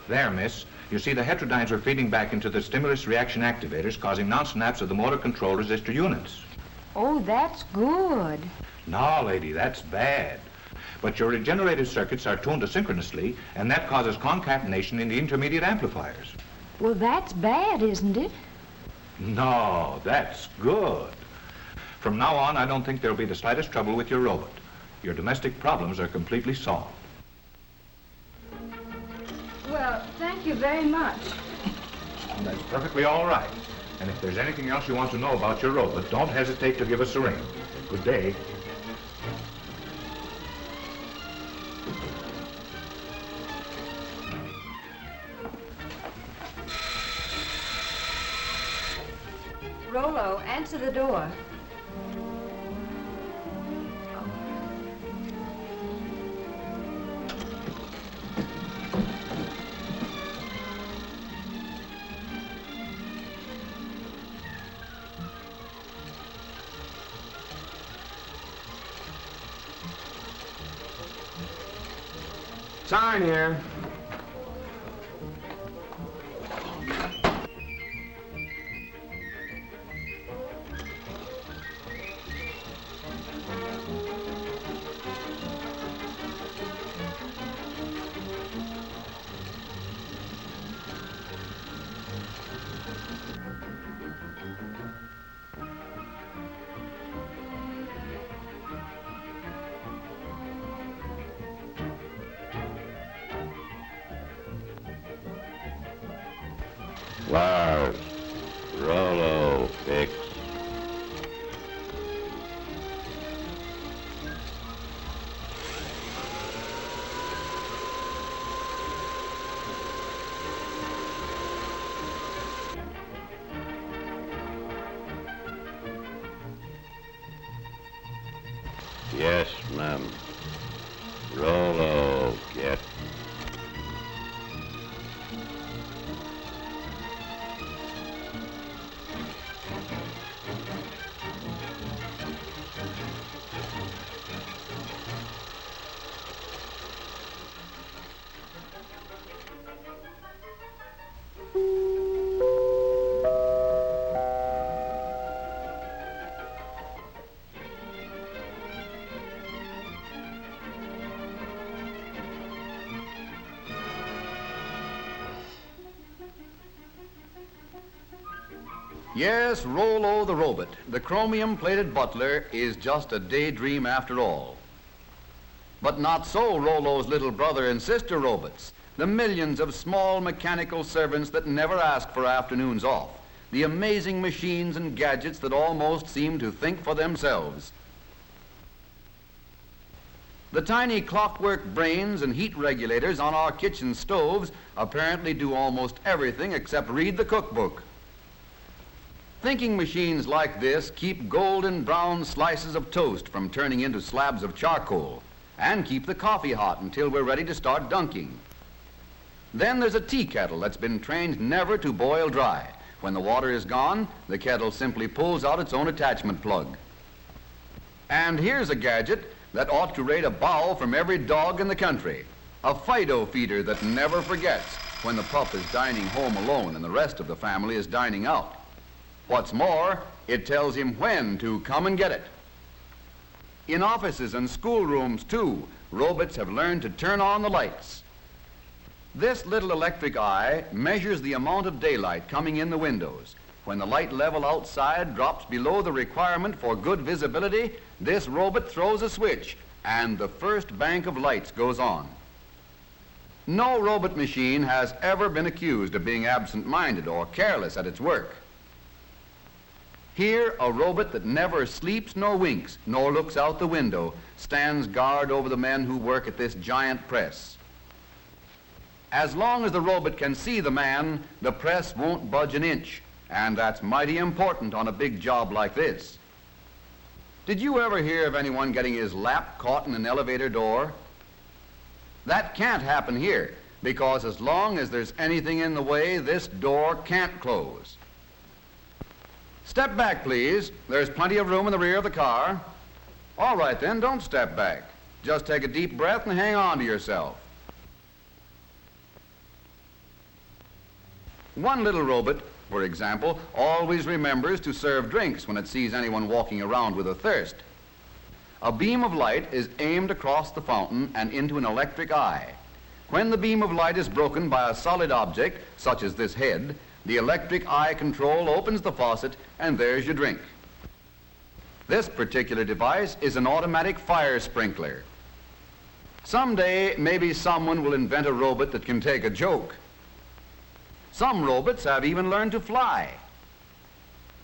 There, miss. You see, the heterodynes were feeding back into the stimulus reaction activators, causing non-snaps of the motor control resistor units. Oh, that's good. No, lady, that's bad. But your regenerative circuits are tuned asynchronously, and that causes concatenation in the intermediate amplifiers. Well, that's bad, isn't it? No, that's good. From now on, I don't think there'll be the slightest trouble with your robot. Your domestic problems are completely solved. Well, thank you very much. That's perfectly all right. And if there's anything else you want to know about your robot, don't hesitate to give us a ring. Good day. Rollo, answer the door. Sign here. Lars, Rolloh, fix. Yes, ma'am. Rolloh, get. Yes, Rollo the robot, the chromium-plated butler, is just a daydream after all. But not so Rollo's little brother and sister robots, the millions of small mechanical servants that never ask for afternoons off, the amazing machines and gadgets that almost seem to think for themselves. The tiny clockwork brains and heat regulators on our kitchen stoves apparently do almost everything except read the cookbook. Thinking machines like this keep golden brown slices of toast from turning into slabs of charcoal and keep the coffee hot until we're ready to start dunking. Then there's a tea kettle that's been trained never to boil dry. When the water is gone, the kettle simply pulls out its own attachment plug. And here's a gadget that ought to rate a bow from every dog in the country. A Fido feeder that never forgets when the pup is dining home alone and the rest of the family is dining out. What's more, it tells him when to come and get it. In offices and schoolrooms, too, robots have learned to turn on the lights. This little electric eye measures the amount of daylight coming in the windows. When the light level outside drops below the requirement for good visibility, this robot throws a switch, and the first bank of lights goes on. No robot machine has ever been accused of being absent-minded or careless at its work. Here, a robot that never sleeps nor winks, nor looks out the window, stands guard over the men who work at this giant press. As long as the robot can see the man, the press won't budge an inch, and that's mighty important on a big job like this. Did you ever hear of anyone getting his lap caught in an elevator door? That can't happen here, because as long as there's anything in the way, this door can't close. Step back, please. There's plenty of room in the rear of the car. All right, then, don't step back. Just take a deep breath and hang on to yourself. One little robot, for example, always remembers to serve drinks when it sees anyone walking around with a thirst. A beam of light is aimed across the fountain and into an electric eye. When the beam of light is broken by a solid object, such as this head, the electric eye control opens the faucet and there's your drink. This particular device is an automatic fire sprinkler. Someday, maybe someone will invent a robot that can take a joke. Some robots have even learned to fly.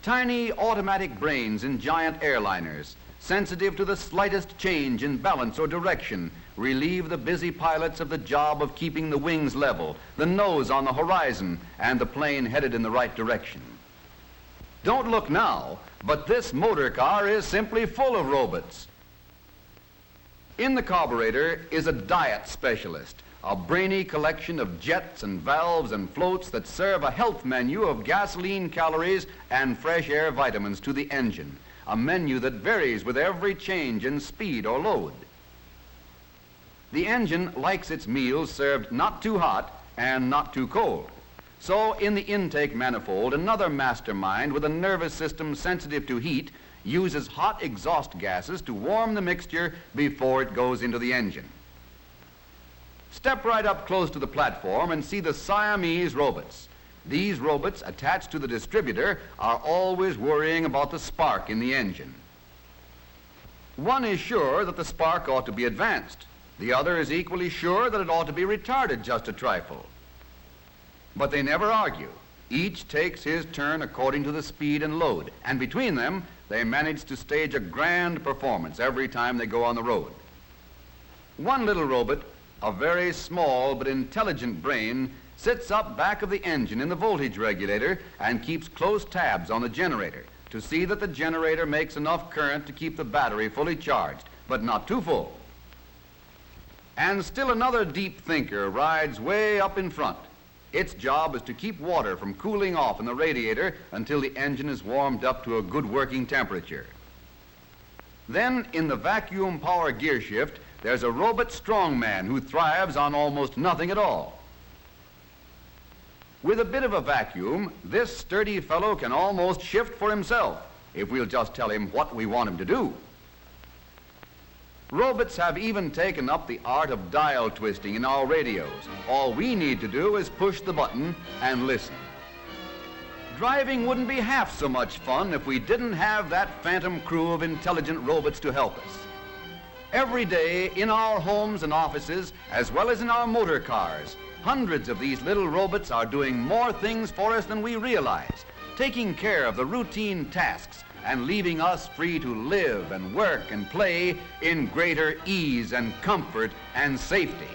Tiny automatic brains in giant airliners, sensitive to the slightest change in balance or direction, relieve the busy pilots of the job of keeping the wings level, the nose on the horizon, and the plane headed in the right direction. Don't look now, but this motor car is simply full of robots. In the carburetor is a diet specialist, a brainy collection of jets and valves and floats that serve a health menu of gasoline calories and fresh air vitamins to the engine, a menu that varies with every change in speed or load. The engine likes its meals served not too hot and not too cold. So in the intake manifold, another mastermind with a nervous system sensitive to heat uses hot exhaust gases to warm the mixture before it goes into the engine. Step right up close to the platform and see the Siamese robots. These robots attached to the distributor are always worrying about the spark in the engine. One is sure that the spark ought to be advanced. The other is equally sure that it ought to be retarded just a trifle. But they never argue. Each takes his turn according to the speed and load, and between them, they manage to stage a grand performance every time they go on the road. One little robot, a very small but intelligent brain, sits up back of the engine in the voltage regulator and keeps close tabs on the generator to see that the generator makes enough current to keep the battery fully charged, but not too full. And still another deep thinker rides way up in front. Its job is to keep water from cooling off in the radiator until the engine is warmed up to a good working temperature. Then, in the vacuum power gear shift, there's a robot strongman who thrives on almost nothing at all. With a bit of a vacuum, this sturdy fellow can almost shift for himself if we'll just tell him what we want him to do. Robots have even taken up the art of dial twisting in our radios. All we need to do is push the button and listen. Driving wouldn't be half so much fun if we didn't have that phantom crew of intelligent robots to help us. Every day in our homes and offices, as well as in our motor cars, hundreds of these little robots are doing more things for us than we realize, taking care of the routine tasks and leaving us free to live and work and play in greater ease and comfort and safety.